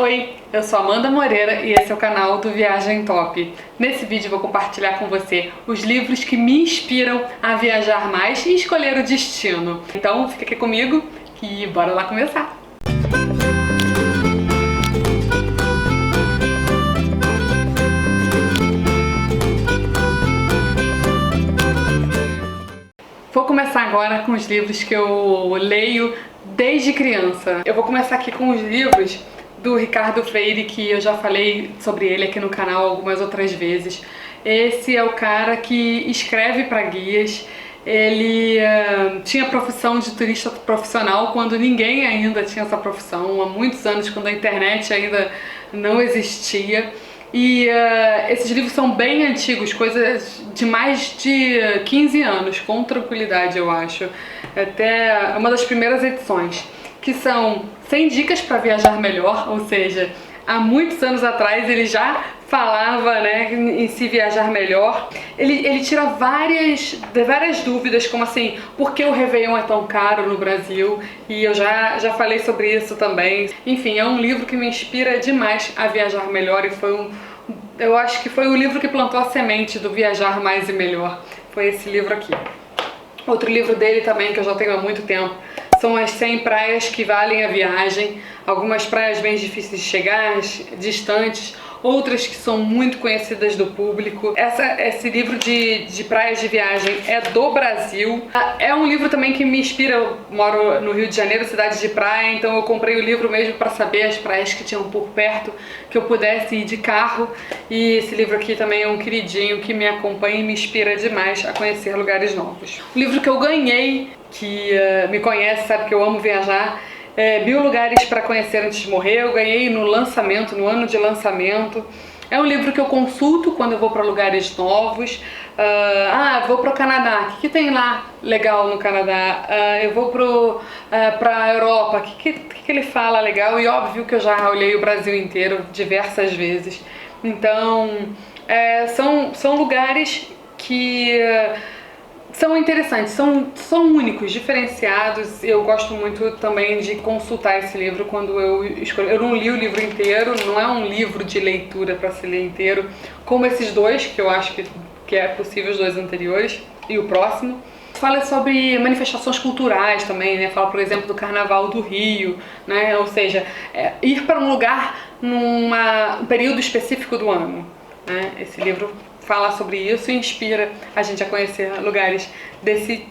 Oi, eu sou Amanda Moreira e esse é o canal do Viagem Top. Nesse vídeo eu vou compartilhar com você os livros que me inspiram a viajar mais e escolher o destino. Então fica aqui comigo e bora lá começar! Vou começar agora com os livros que eu leio desde criança. Eu vou começar aqui com os livros do Ricardo Freire, que eu já falei sobre ele aqui no canal algumas outras vezes. Esse é o cara que escreve para guias. Ele tinha a profissão de turista profissional quando ninguém ainda tinha essa profissão, há muitos anos, quando a internet ainda não existia. E esses livros são bem antigos, coisas de mais de 15 anos, com tranquilidade, eu acho. Até uma das primeiras edições, que são 100 dicas para viajar melhor, ou seja, há muitos anos atrás ele já falava, né, em se viajar melhor. Ele tira várias dúvidas, como assim, por que o Réveillon é tão caro no Brasil? E eu já falei sobre isso também. Enfim, é um livro que me inspira demais a viajar melhor e eu acho que foi o livro que plantou a semente do viajar mais e melhor. Foi esse livro aqui. Outro livro dele também, que eu já tenho há muito tempo, são as 100 praias que valem a viagem. Algumas praias bem difíceis de chegar, distantes, outras que são muito conhecidas do público. Esse livro de praias de viagem é do Brasil. É um livro também que me inspira. Eu moro no Rio de Janeiro, cidade de praia, então eu comprei o livro mesmo para saber as praias que tinham por perto, que eu pudesse ir de carro. E esse livro aqui também é um queridinho que me acompanha e me inspira demais a conhecer lugares novos. O livro que eu ganhei, que me conhece, sabe que eu amo viajar, 1000 lugares para conhecer antes de morrer. Eu ganhei no lançamento, no ano de lançamento. É um livro que eu consulto quando eu vou para lugares novos. Vou para o Canadá, o que tem lá legal no Canadá? Eu vou para a Europa, o que ele fala legal? E óbvio que eu já olhei o Brasil inteiro diversas vezes. Então, são lugares que são interessantes, são únicos, diferenciados. Eu gosto muito também de consultar esse livro quando eu escolho. Eu não li o livro inteiro, não é um livro de leitura para se ler inteiro, como esses dois, que eu acho que é possível, os dois anteriores, e o próximo. Fala sobre manifestações culturais também, né? Fala, por exemplo, do Carnaval do Rio, né? Ou seja, ir para um lugar num período específico do ano, né? Esse livro fala sobre isso e inspira a gente a conhecer lugares desse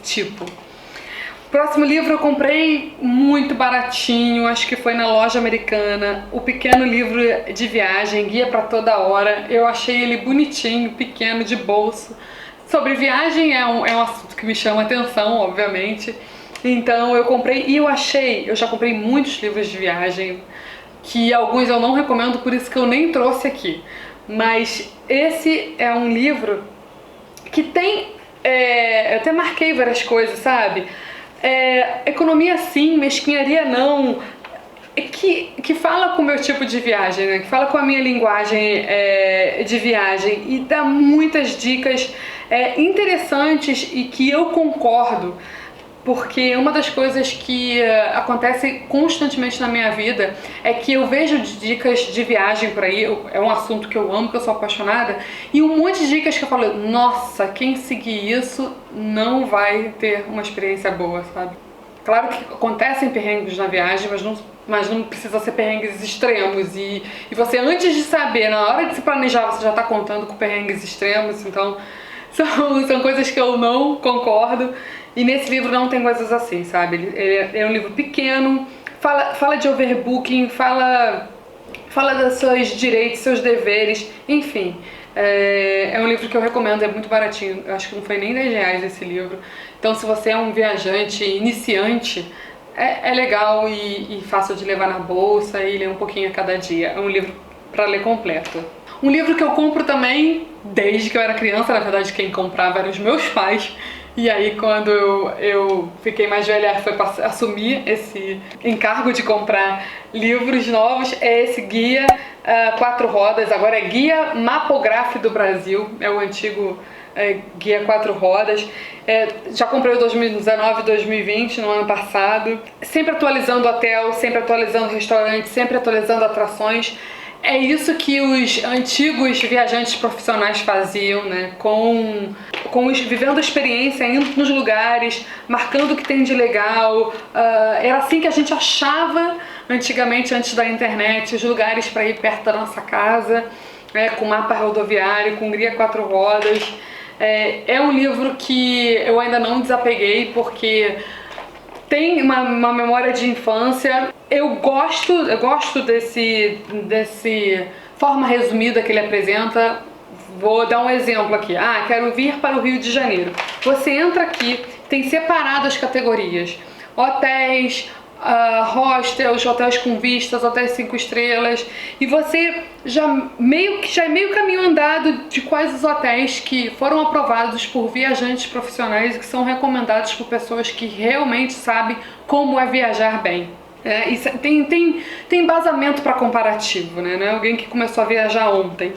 tipo. Próximo livro eu comprei muito baratinho, acho que foi na loja americana, o pequeno livro de viagem, Guia para Toda Hora. Eu achei ele bonitinho, pequeno, de bolso. Sobre viagem é um assunto que me chama atenção, obviamente. Então eu comprei e eu já comprei muitos livros de viagem, que alguns eu não recomendo, por isso que eu nem trouxe aqui. Mas esse é um livro que tem, eu até marquei várias coisas, sabe? Economia sim, mesquinharia não, que fala com o meu tipo de viagem, né? Que fala com a minha linguagem de viagem e dá muitas dicas interessantes e que eu concordo. Porque uma das coisas que acontece constantemente na minha vida é que eu vejo dicas de viagem por aí, é um assunto que eu amo, que eu sou apaixonada, e um monte de dicas que eu falo, nossa, quem seguir isso não vai ter uma experiência boa, sabe? Claro que acontecem perrengues na viagem, mas não precisa ser perrengues extremos, e você, antes de saber, na hora de se planejar, você já está contando com perrengues extremos, então são coisas que eu não concordo. E nesse livro não tem coisas assim, sabe? Ele é um livro pequeno, fala de overbooking, fala dos seus direitos, seus deveres, enfim. É um livro que eu recomendo, é muito baratinho, eu acho que não foi nem R$10 esse livro. Então se você é um viajante iniciante, é legal e fácil de levar na bolsa e ler um pouquinho a cada dia. É um livro para ler completo. Um livro que eu compro também desde que eu era criança, na verdade quem comprava eram os meus pais. E aí quando eu fiquei mais velha, foi assumir esse encargo de comprar livros novos, é esse Guia quatro rodas, agora é Guia Mapográfico do Brasil, é o antigo Guia Quatro Rodas. Já comprei o 2019 e 2020, no ano passado. Sempre atualizando hotel, sempre atualizando restaurante, sempre atualizando atrações. É isso que os antigos viajantes profissionais faziam, né? Vivendo a experiência, indo nos lugares, marcando o que tem de legal. Era assim que a gente achava antigamente, antes da internet, os lugares para ir perto da nossa casa, com mapa rodoviário, com guia quatro rodas. É um livro que eu ainda não desapeguei, porque tem uma memória de infância. Eu gosto desse forma resumida que ele apresenta. Vou dar um exemplo aqui. Quero vir para o Rio de Janeiro. Você entra aqui, tem separado as categorias: hotéis, hostels, hotéis com vistas, hotéis 5 estrelas, e você já é meio caminho andado de quais os hotéis que foram aprovados por viajantes profissionais e que são recomendados por pessoas que realmente sabem como é viajar bem. Isso tem embasamento para comparativo, né? Não é alguém que começou a viajar ontem.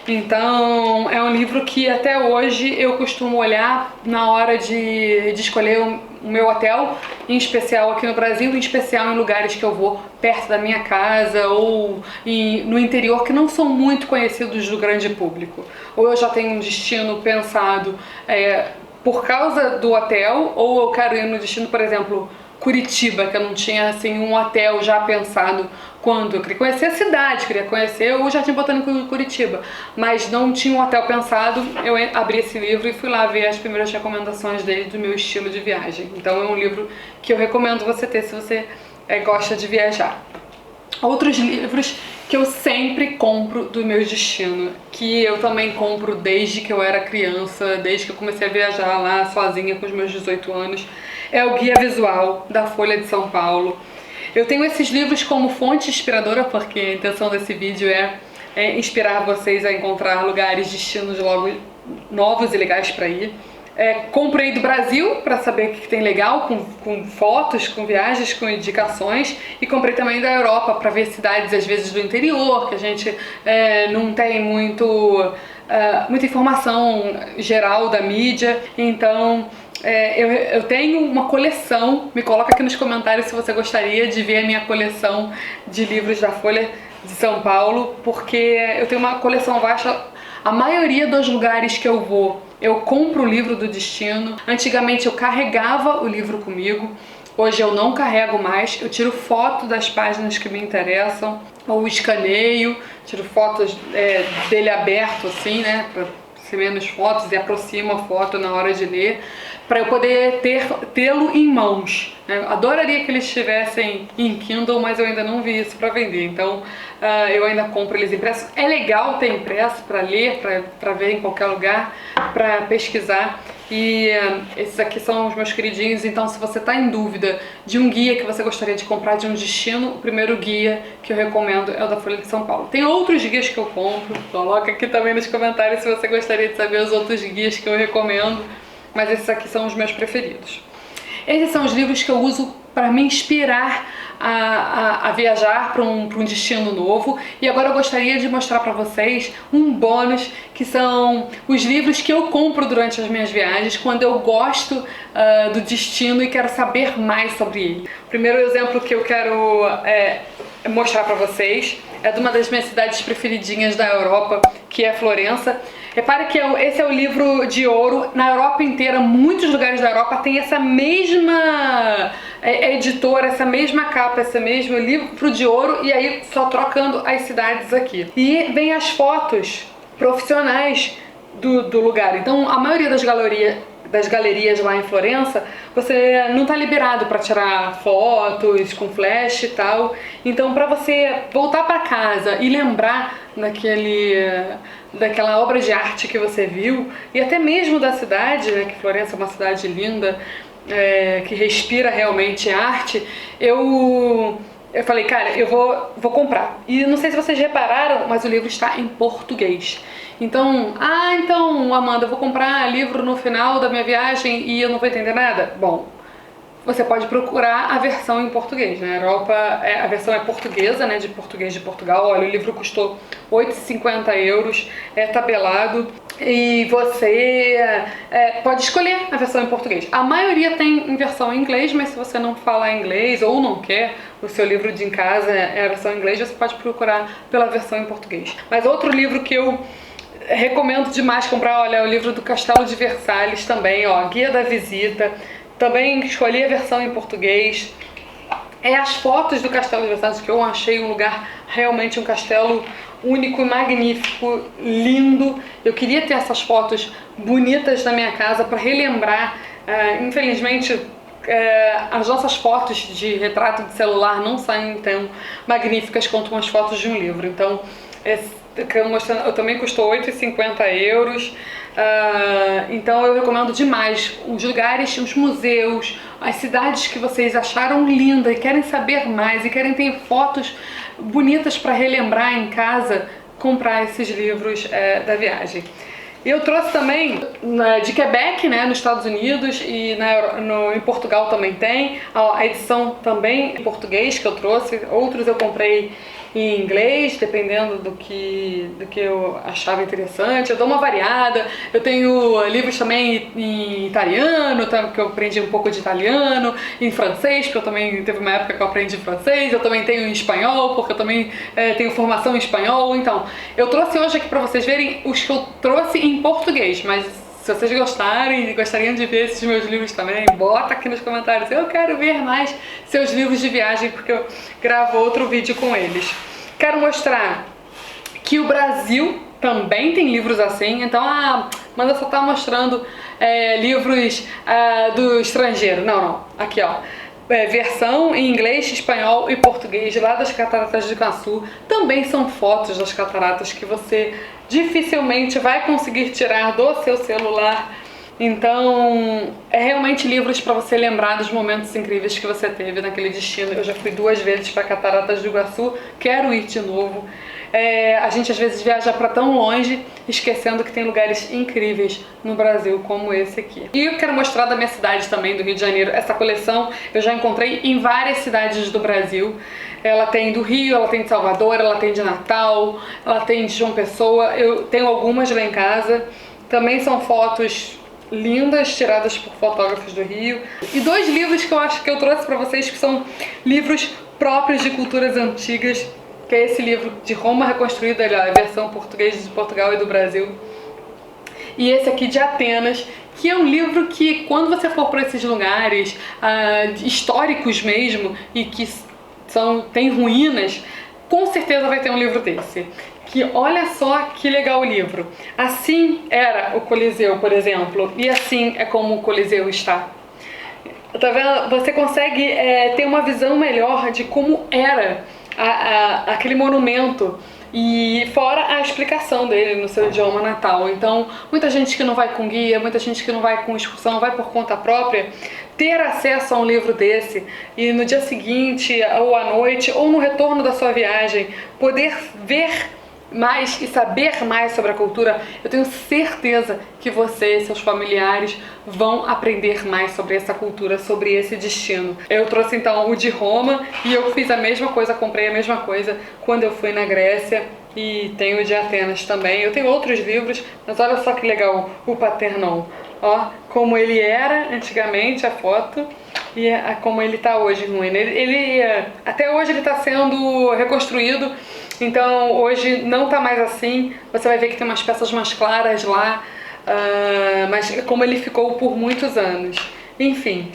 Então é um livro que até hoje eu costumo olhar na hora de escolher o meu hotel, em especial aqui no Brasil, em especial em lugares que eu vou perto da minha casa ou no interior, que não são muito conhecidos do grande público. Ou eu já tenho um destino pensado por causa do hotel, ou eu quero ir no destino, por exemplo, Curitiba, que eu não tinha assim um hotel já pensado quando eu queria conhecer a cidade, queria conhecer o Jardim Botânico de Curitiba, mas não tinha um hotel pensado. Eu abri esse livro e fui lá ver as primeiras recomendações dele do meu estilo de viagem. Então é um livro que eu recomendo você ter se você gosta de viajar. Outros livros que eu sempre compro do meu destino, que eu também compro desde que eu era criança, desde que eu comecei a viajar lá sozinha com os meus 18 anos, é o Guia Visual da Folha de São Paulo. Eu tenho esses livros como fonte inspiradora, porque a intenção desse vídeo é inspirar vocês a encontrar lugares, destinos logo novos e legais para ir. Comprei do Brasil para saber o que tem legal, com fotos, com viagens, com indicações, e comprei também da Europa para ver cidades às vezes do interior, que a gente não tem muita informação geral da mídia. Então eu tenho uma coleção. Me coloca aqui nos comentários se você gostaria de ver a minha coleção de livros da Folha de São Paulo, porque eu tenho uma coleção vasta. A maioria dos lugares que eu vou, eu compro o livro do destino. Antigamente eu carregava o livro comigo, hoje eu não carrego mais. Eu tiro foto das páginas que me interessam, ou escaneio, tiro fotos dele aberto assim, né, para ser menos fotos, e aproximo a foto na hora de ler, para eu poder tê-lo em mãos. Adoraria que eles estivessem em Kindle, mas eu ainda não vi isso para vender, então eu ainda compro eles impressos. É legal ter impresso para ler, para ver em qualquer lugar, para pesquisar. E esses aqui são os meus queridinhos. Então, se você está em dúvida de um guia que você gostaria de comprar, de um destino, o primeiro guia que eu recomendo é o da Folha de São Paulo. Tem outros guias que eu compro, coloca aqui também nos comentários se você gostaria de saber os outros guias que eu recomendo, mas esses aqui são os meus preferidos. Esses são os livros que eu uso para me inspirar a viajar para um destino novo. E agora eu gostaria de mostrar para vocês um bônus, que são os livros que eu compro durante as minhas viagens, quando eu gosto do destino e quero saber mais sobre ele. O primeiro exemplo que eu quero mostrar para vocês é de uma das minhas cidades preferidinhas da Europa, que é Florença. Repare que esse é o livro de ouro. Na Europa inteira, muitos lugares da Europa têm essa mesma editora, essa mesma capa, esse mesmo livro de ouro, e aí só trocando as cidades aqui. E vem as fotos profissionais do lugar. Então a maioria das galerias lá em Florença, você não está liberado para tirar fotos com flash e tal. Então, para você voltar para casa e lembrar daquela obra de arte que você viu, e até mesmo da cidade, né, que Florença é uma cidade linda, que respira realmente arte, eu falei, cara, eu vou comprar. E não sei se vocês repararam, mas o livro está em português. Então, então, Amanda, eu vou comprar livro no final da minha viagem e eu não vou entender nada? Bom, você pode procurar a versão em português. Na Europa, a versão é portuguesa, né, de português de Portugal. Olha, o livro custou 8,50 €, é tabelado, e você pode escolher a versão em português. A maioria tem em versão em inglês, mas se você não fala inglês ou não quer o seu livro de em casa a versão em inglês, você pode procurar pela versão em português. Mas outro livro que eu recomendo demais comprar, olha, é o livro do Castelo de Versalhes também, ó, Guia da Visita. Também escolhi a versão em português. As fotos do Castelo de Versalhes, que eu achei um lugar, realmente um castelo único e magnífico, lindo. Eu queria ter essas fotos bonitas na minha casa para relembrar. Infelizmente, as nossas fotos de retrato de celular não saem tão magníficas quanto umas fotos de um livro. Então, eu também custou 8,50 €. Então eu recomendo demais os lugares, os museus, as cidades que vocês acharam linda e querem saber mais e querem ter fotos bonitas para relembrar em casa, comprar esses livros da viagem. Eu trouxe também de Quebec, né, nos Estados Unidos, e em Portugal também tem a edição também em português que eu trouxe. Outros eu comprei em inglês, dependendo do que eu achava interessante. Eu dou uma variada. Eu tenho livros também em italiano, que eu aprendi um pouco de italiano, em francês, porque eu também teve uma época que eu aprendi francês. Eu também tenho em espanhol, porque eu também tenho formação em espanhol. Então, eu trouxe hoje aqui para vocês verem os que eu trouxe em português, mas se vocês gostarem e gostariam de ver esses meus livros também, bota aqui nos comentários. Eu quero ver mais seus livros de viagem, porque eu gravo outro vídeo com eles. Quero mostrar que o Brasil também tem livros assim. Então, Amanda só tá mostrando livros do estrangeiro. Não. Aqui, ó. Versão em inglês, espanhol e português lá das Cataratas do Iguaçu. Também são fotos das cataratas que você dificilmente vai conseguir tirar do seu celular. Então, realmente livros para você lembrar dos momentos incríveis que você teve naquele destino. Eu já fui 2 vezes para Cataratas do Iguaçu, quero ir de novo. A gente às vezes viaja para tão longe, esquecendo que tem lugares incríveis no Brasil como esse aqui. E eu quero mostrar da minha cidade também, do Rio de Janeiro. Essa coleção eu já encontrei em várias cidades do Brasil. Ela tem do Rio, ela tem de Salvador, ela tem de Natal, ela tem de João Pessoa. Eu tenho algumas lá em casa. Também são fotos lindas, tiradas por fotógrafos do Rio. E 2 livros que eu acho que eu trouxe para vocês, que são livros próprios de culturas antigas, que é esse livro de Roma Reconstruída, a versão portuguesa de Portugal e do Brasil. E esse aqui de Atenas, que é um livro que, quando você for para esses lugares históricos mesmo, e que tem ruínas, com certeza vai ter um livro desse. Que olha só que legal o livro. Assim era o Coliseu, por exemplo, e assim é como o Coliseu está. Tá vendo? Você consegue ter uma visão melhor de como era aquele monumento, e fora a explicação dele no seu idioma natal. Então, muita gente que não vai com guia, muita gente que não vai com excursão, vai por conta própria, ter acesso a um livro desse e no dia seguinte, ou à noite, ou no retorno da sua viagem, poder ver mais e saber mais sobre a cultura, eu tenho certeza que você e seus familiares vão aprender mais sobre essa cultura, sobre esse destino. Eu trouxe então o de Roma, e eu fiz a mesma coisa, comprei a mesma coisa quando eu fui na Grécia, e tenho o de Atenas também. Eu tenho outros livros, mas olha só que legal o Paternon. Ó, como ele era antigamente, a foto, e como ele tá hoje em ruína. Até hoje ele está sendo reconstruído. Então hoje não tá mais assim, você vai ver que tem umas peças mais claras lá, mas como ele ficou por muitos anos. Enfim,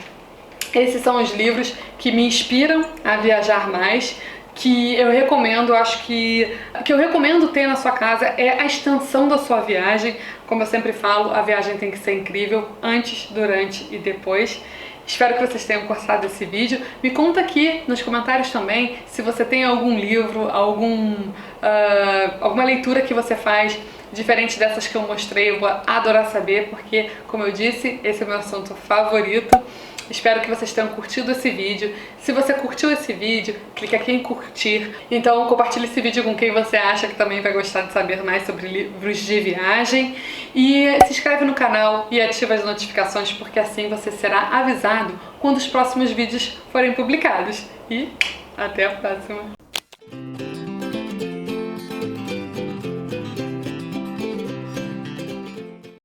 esses são os livros que me inspiram a viajar mais, que eu recomendo. Acho que eu recomendo ter na sua casa é a extensão da sua viagem. Como eu sempre falo, a viagem tem que ser incrível antes, durante e depois. Espero que vocês tenham gostado desse vídeo. Me conta aqui nos comentários também se você tem algum livro, alguma leitura que você faz diferente dessas que eu mostrei. Eu vou adorar saber, porque, como eu disse, esse é o meu assunto favorito. Espero que vocês tenham curtido esse vídeo. Se você curtiu esse vídeo, clique aqui em curtir. Então compartilhe esse vídeo com quem você acha que também vai gostar de saber mais sobre livros de viagem. E se inscreve no canal e ativa as notificações, porque assim você será avisado quando os próximos vídeos forem publicados. E até a próxima!